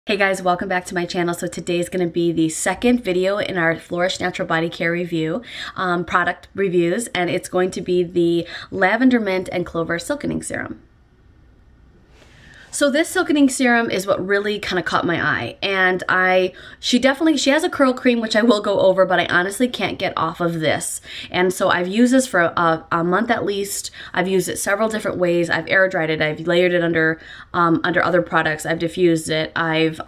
Hey guys, welcome back to my channel. So today is going to be the second video in our Flourish Natural Body Care review, product reviews, and it's going to be the Lavender Mint and Clover Silkening Serum. So this Silkening Serum is what really kind of caught my eye, and she has a curl cream, which I will go over, but I honestly can't get off of this. And so I've used this for a month at least. I've used it several different ways. I've air dried it. I've layered it under other products. I've diffused it. I've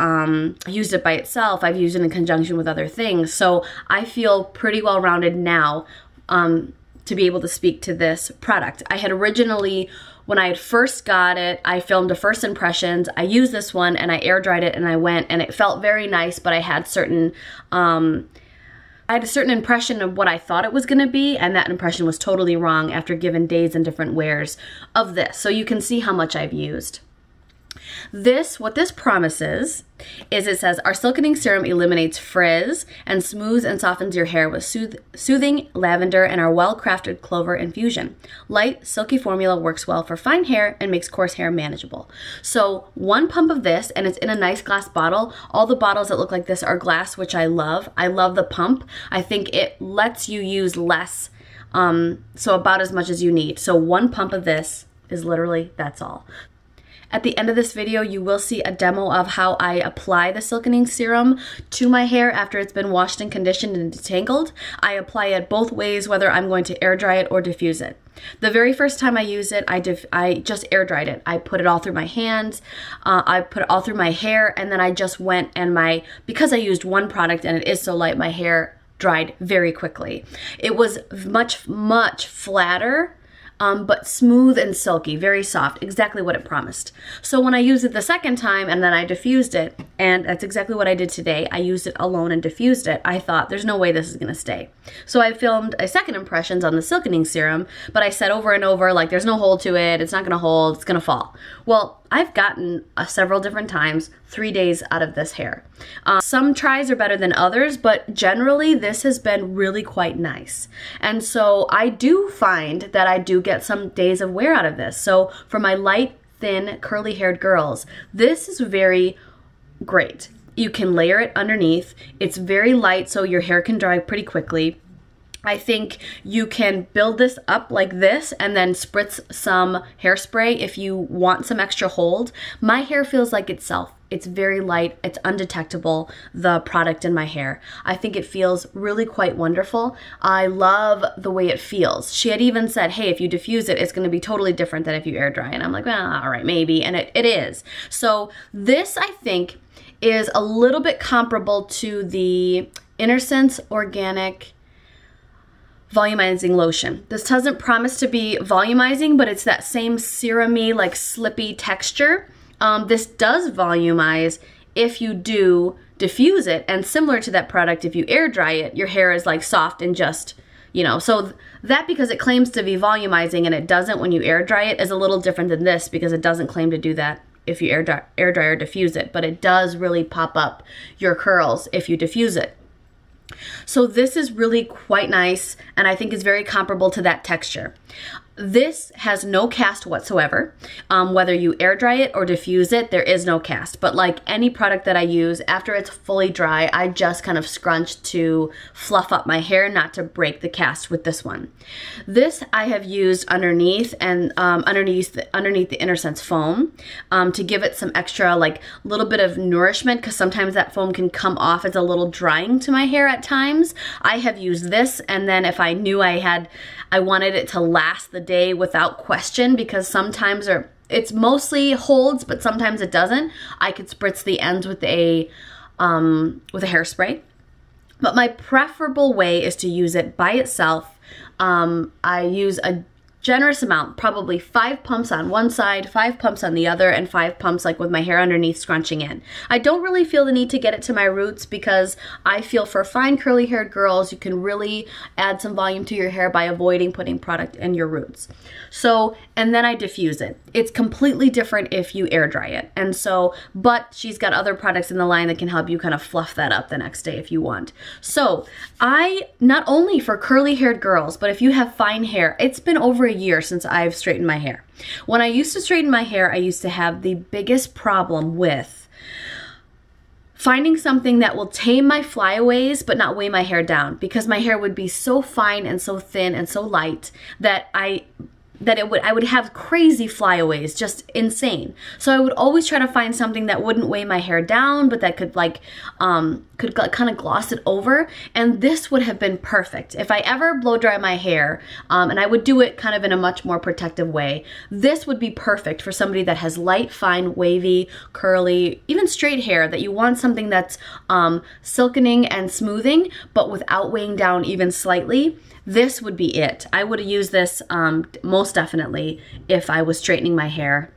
used it by itself. I've used it in conjunction with other things. So I feel pretty well rounded now to be able to speak to this product. I had originally, when I had first got it, I filmed a first impressions. I used this one and I air dried it and I went, and it felt very nice, but I had a certain impression of what I thought it was gonna be, and that impression was totally wrong after given days and different wears of this. So you can see how much I've used. What this promises is, it says, our Silkening Serum eliminates frizz and smooths and softens your hair with soothing lavender and our well-crafted clover infusion. Light, silky formula works well for fine hair and makes coarse hair manageable. So one pump of this, and it's in a nice glass bottle. All the bottles that look like this are glass, which I love. I love the pump. I think it lets you use less, so about as much as you need. So one pump of this is literally, that's all. At the end of this video, you will see a demo of how I apply the Silkening Serum to my hair after it's been washed and conditioned and detangled. I apply it both ways, whether I'm going to air dry it or diffuse it. The very first time I used it, I just air dried it. I put it all through my hands, I put it all through my hair, and then I just went and because I used one product and it is so light, my hair dried very quickly. It was much, much flatter, but smooth and silky, very soft, exactly what it promised. So when I used it the second time and then I diffused it, and that's exactly what I did today, I used it alone and diffused it, I thought there's no way this is gonna stay. So I filmed a second impressions on the Silkening Serum, but I said over and over, like, there's no hold to it, it's not gonna hold, it's gonna fall. Well, I've gotten several different times 3 days out of this hair. Some tries are better than others, but generally this has been really quite nice. And so I do find that I do get some days of wear out of this. So for my light, thin, curly haired girls, this is very great. You can layer it underneath. It's very light, so your hair can dry pretty quickly. I think you can build this up like this and then spritz some hairspray if you want some extra hold. My hair feels like itself. It's very light, it's undetectable, the product in my hair. I think it feels really quite wonderful. I love the way it feels. She had even said, hey, if you diffuse it, it's gonna be totally different than if you air dry. And I'm like, well, all right, maybe, and it is. So this, I think, is a little bit comparable to the Pintrest Organic Volumizing Lotion. This doesn't promise to be volumizing, but it's that same serum-y, like slippy texture. This does volumize if you do diffuse it, and similar to that product, if you air dry it, your hair is like soft and just, you know, so that, because it claims to be volumizing and it doesn't when you air dry it, is a little different than this, because it doesn't claim to do that if you air dry or diffuse it, but it does really pop up your curls if you diffuse it. So this is really quite nice, and I think is very comparable to that texture. This has no cast whatsoever. Whether you air dry it or diffuse it, there is no cast. But like any product that I use, after it's fully dry, I just kind of scrunch to fluff up my hair, not to break the cast with this one. This I have used underneath, and underneath the Pintrest foam, to give it some extra, like, little bit of nourishment, because sometimes that foam can come off as a little drying to my hair at times. I have used this, and then if I knew I wanted it to last the day without question, because sometimes it's mostly holds, but sometimes it doesn't, I could spritz the ends with a hairspray. But my preferable way is to use it by itself. I use a generous amount, probably 5 pumps on one side, 5 pumps on the other, and 5 pumps like with my hair underneath scrunching in. I don't really feel the need to get it to my roots, because I feel for fine curly haired girls, you can really add some volume to your hair by avoiding putting product in your roots. So, and then I diffuse it. It's completely different if you air dry it. And so, but she's got other products in the line that can help you kind of fluff that up the next day if you want. So not only for curly haired girls, but if you have fine hair, it's been over a year since I've straightened my hair. When I used to straighten my hair, I used to have the biggest problem with finding something that will tame my flyaways but not weigh my hair down, because my hair would be so fine and so thin and so light that I would have crazy flyaways, just insane. So I would always try to find something that wouldn't weigh my hair down, but that could like, kind of gloss it over. And this would have been perfect. If I ever blow dry my hair, and I would do it kind of in a much more protective way, this would be perfect for somebody that has light, fine, wavy, curly, even straight hair, that you want something that's silkening and smoothing, but without weighing down even slightly. This would be it. I would use this most definitely if I was straightening my hair.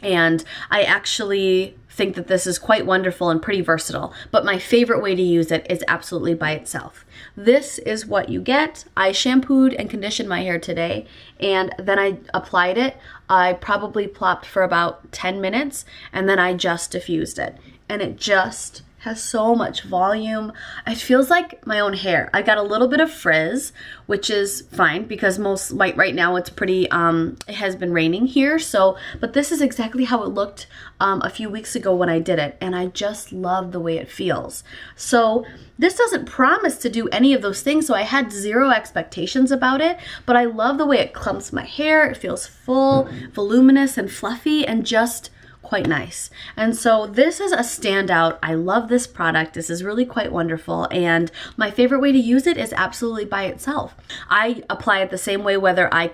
And I actually think that this is quite wonderful and pretty versatile, but my favorite way to use it is absolutely by itself. This is what you get. I shampooed and conditioned my hair today, and then I applied it. I probably plopped for about 10 minutes, and then I just diffused it. And it just has so much volume. It feels like my own hair. I got a little bit of frizz, which is fine because right now it's pretty, it has been raining here. So, but this is exactly how it looked a few weeks ago when I did it. And I just love the way it feels. So this doesn't promise to do any of those things. So I had zero expectations about it, but I love the way it clumps my hair. It feels full, voluminous and fluffy and just quite nice. And so this is a standout. I love this product. This is really quite wonderful. And my favorite way to use it is absolutely by itself. I apply it the same way whether I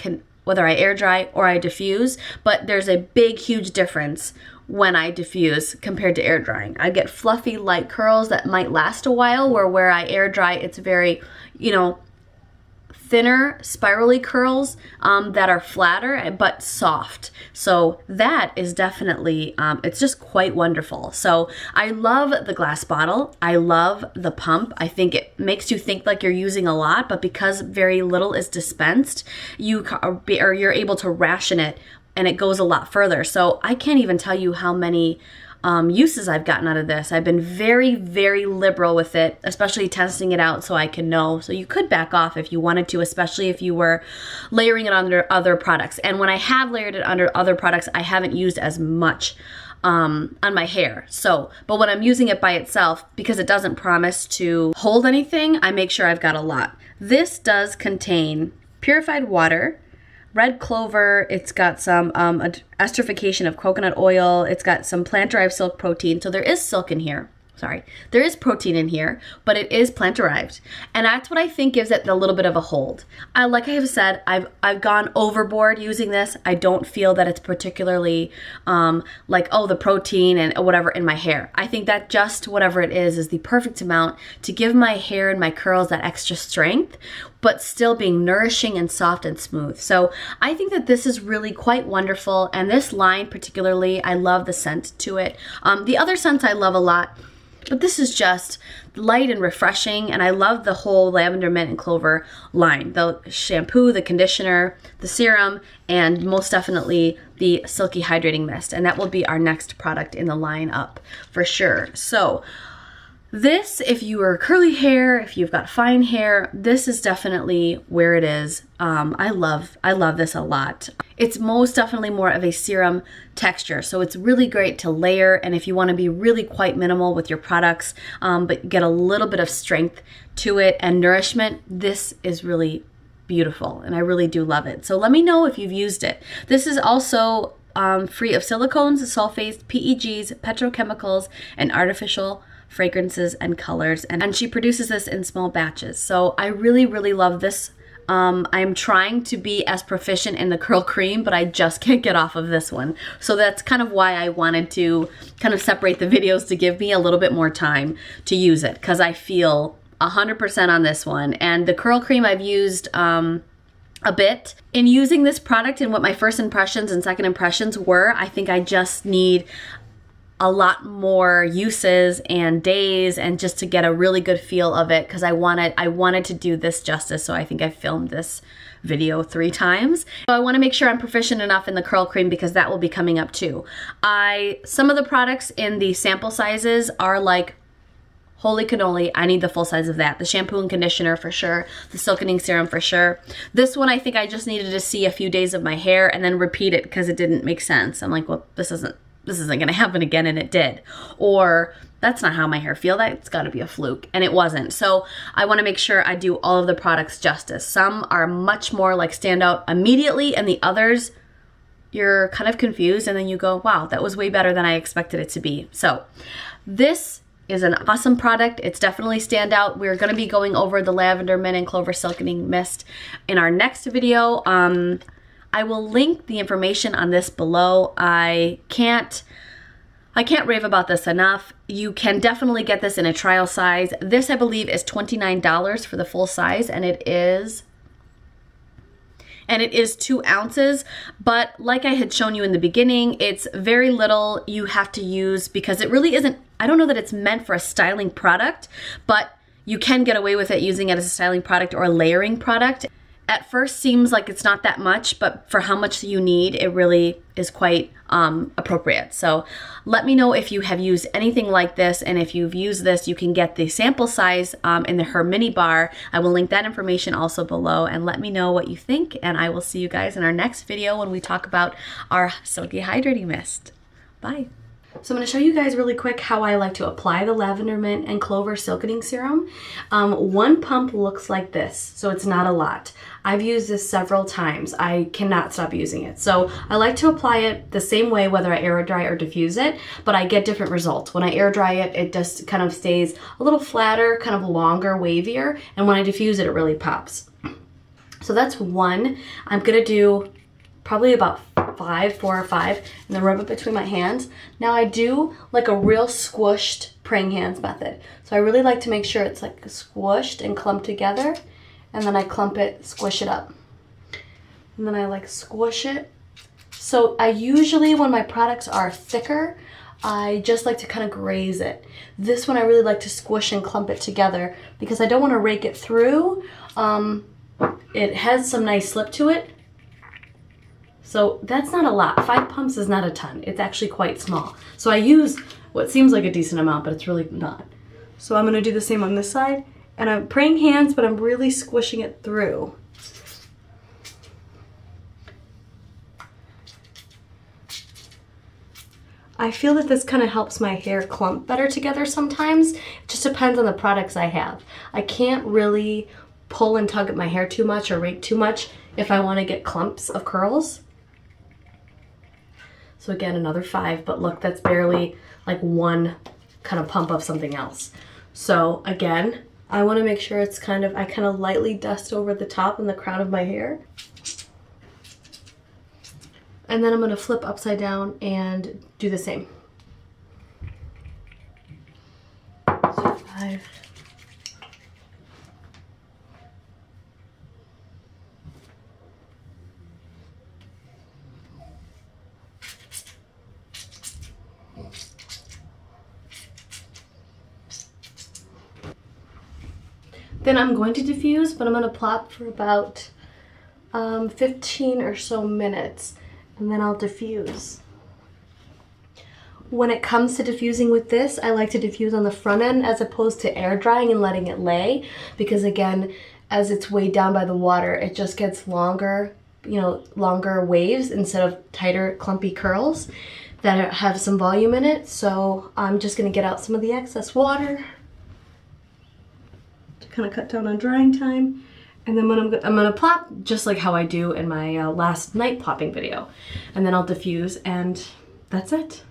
air dry or I diffuse, but there's a big, huge difference when I diffuse compared to air drying. I get fluffy, light curls that might last a while, where I air dry, it's very, thinner, spirally curls that are flatter but soft. So that is definitely, it's just quite wonderful. So I love the glass bottle. I love the pump. I think it makes you think like you're using a lot, but because very little is dispensed, you're able to ration it and it goes a lot further. So I can't even tell you how many uses I've gotten out of this. I've been very, very liberal with it, especially testing it out so I can know. So you could back off if you wanted to, especially if you were layering it under other products. And when I have layered it under other products, I haven't used as much on my hair. So, but when I'm using it by itself, because it doesn't promise to hold anything, I make sure I've got a lot. This does contain purified water, red clover, it's got some esterification of coconut oil, it's got some plant-derived silk protein, so there is silk in here. Sorry, there is protein in here, but it is plant-derived. And that's what I think gives it a little bit of a hold. Like I have said, I've gone overboard using this. I don't feel that it's particularly like, oh, the protein and whatever in my hair. I think that just whatever it is the perfect amount to give my hair and my curls that extra strength, but still being nourishing and soft and smooth. So I think that this is really quite wonderful. And this line particularly, I love the scent to it. The other scents I love a lot, but this is just light and refreshing, and I love the whole lavender, mint, and clover line. The shampoo, the conditioner, the serum, and most definitely the Silky Hydrating Mist. And that will be our next product in the lineup for sure. So this, if you are curly hair, if you've got fine hair, this is definitely where it is. I love this a lot. It's most definitely more of a serum texture, so it's really great to layer, and if you want to be really quite minimal with your products, but get a little bit of strength to it and nourishment, this is really beautiful, and I really do love it. So let me know if you've used it. This is also free of silicones, sulfates, PEGs, petrochemicals, and artificial fragrances and colors, and she produces this in small batches. So I really, really love this. I'm trying to be as proficient in the curl cream, but I just can't get off of this one. So that's kind of why I wanted to kind of separate the videos to give me a little bit more time to use it, because I feel 100% on this one. And the curl cream I've used a bit. In using this product and what my first impressions and second impressions were, I think I just need a lot more uses and days and just to get a really good feel of it, because I wanted to do this justice, so I think I filmed this video 3 times. So I want to make sure I'm proficient enough in the curl cream, because that will be coming up too. Some of the products in the sample sizes are like, holy cannoli, I need the full size of that. The shampoo and conditioner for sure. The Silkening Serum for sure. This one I think I just needed to see a few days of my hair and then repeat it because it didn't make sense. I'm like, well, this isn't gonna happen again, and it did. Or that's not how my hair feels. That's gotta be a fluke. And it wasn't. So I wanna make sure I do all of the products justice. Some are much more like stand out immediately, and the others, you're kind of confused, and then you go, wow, that was way better than I expected it to be. So this is an awesome product. It's definitely stand out. We're gonna be going over the Lavender Mint and Clover Silkening Mist in our next video. I will link the information on this below. I can't rave about this enough. You can definitely get this in a trial size. This, I believe, is $29 for the full size, and it is 2 ounces, but like I had shown you in the beginning, it's very little you have to use because it really isn't, I don't know that it's meant for a styling product, but you can get away with it using it as a styling product or a layering product. At first seems like it's not that much, but for how much you need, it really is quite appropriate. So let me know if you have used anything like this, and if you've used this, you can get the sample size in her mini bar. I will link that information also below, and let me know what you think, and I will see you guys in our next video when we talk about our Silky Hydrating Mist. Bye. So I'm going to show you guys really quick how I like to apply the Lavender Mint and Clover Silkening Serum. 1 pump looks like this, so it's not a lot. I've used this several times. I cannot stop using it. So I like to apply it the same way whether I air dry or diffuse it, but I get different results. When I air dry it, it just kind of stays a little flatter, kind of longer, wavier, and when I diffuse it, it really pops. So that's 1. I'm going to do probably about 4 or 5, and then rub it between my hands. Now I do like a real squished praying hands method. So I really like to make sure it's like squished and clumped together, and then I clump it, squish it up. And then I like squish it. So I usually, when my products are thicker, I just like to kind of graze it. This one I really like to squish and clump it together because I don't want to rake it through. It has some nice slip to it. So that's not a lot. 5 pumps is not a ton. It's actually quite small. So I use what seems like a decent amount, but it's really not. So I'm gonna do the same on this side. And I'm praying hands, but I'm really squishing it through. I feel that this kind of helps my hair clump better together sometimes. It just depends on the products I have. I can't really pull and tug at my hair too much or rake too much if I want to get clumps of curls. So again, another 5, but look, that's barely like 1 kind of pump of something else. So again, I want to make sure it's kind of, I kind of lightly dust over the top and the crown of my hair. And then I'm going to flip upside down and do the same. So 5. Then I'm going to diffuse, but I'm going to plop for about 15 or so minutes, and then I'll diffuse. When it comes to diffusing with this, I like to diffuse on the front end as opposed to air drying and letting it lay, because again, as it's weighed down by the water, it just gets longer, you know, longer waves instead of tighter, clumpy curls that have some volume in it. So I'm just going to get out some of the excess water to kind of cut down on drying time. And then when I'm gonna plop just like how I do in my last night plopping video. And then I'll diffuse, and that's it.